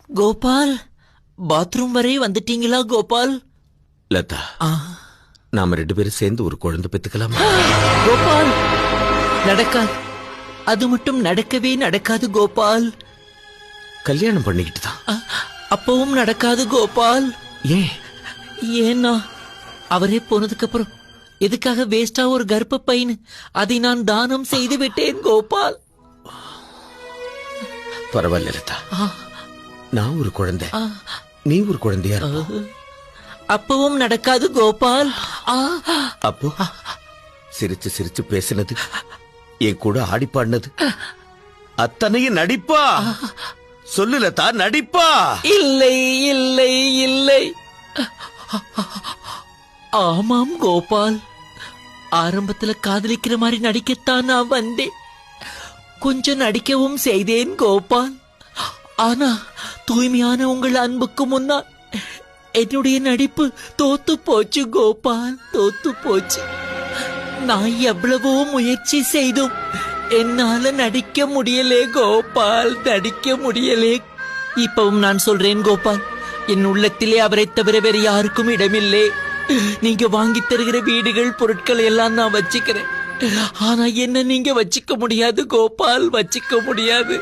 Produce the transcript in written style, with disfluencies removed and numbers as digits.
Gopal, bathroom வரை வந்துட்டீங்களா கோபால்? லதா, நாம 2 பேரும் சேர்ந்து ஒரு குழந்தை பெத்துக்கலாமா? கோபால், நடக்காது. அது மட்டும் நடக்கவே நடக்காது கோபால். கல்யாணம் பண்ணிக்கிட்டு தான். அப்பவும் நடக்காது கோபால். ஏன்? ஏன்னா அவரே போனதுக்கு அப்புறம் எதுக்காக வேஸ்டா ஒரு கர்ப்ப பையன், அதை நான் தானம் செய்து விட்டேன் கோபால். பரவாயில்ல லதா, நான் ஒரு குழந்தை, நீ ஒரு குழந்தையா இருப்ப. அப்பவும் நடக்காது கோபால். அப்போ சிரிச்சு சிரிச்சு பேசினது, என் கூட ஆடி பாடினது அத்தனையும் நடிப்பா? சொல்லு லதா, நடிப்பா? இல்லை இல்லை இல்லை. ஆமாம் கோபால், ஆரம்பத்துல காதலிக்கிற மாதிரி நடிக்கத்தான் நான் வந்தேன். கொஞ்சம் நடிக்கவும் செய்தேன் கோபால். ஆனா தூய்மையான உங்கள் அன்புக்கு முன்னால் என்னுடைய நடிப்பு தோத்து போச்சு கோபால், தோத்து போச்சு. நான் எவ்வளவோ முயற்சி செய்தும் என்னால நடிக்க முடியலே கோபால், நடிக்க முடியலே. இப்பவும் நான் சொல்றேன் கோபால், என் உள்ளத்திலே அவரை தவிர வேறு யாருக்கும் இடமில்லை. நீங்க வாங்கி தருகிற வீடுகள், பொருட்கள் எல்லாம் நான் வச்சுக்கிறேன். ஆனா என்ன நீங்க வச்சுக்க முடியாது கோபால், வச்சுக்க முடியாது.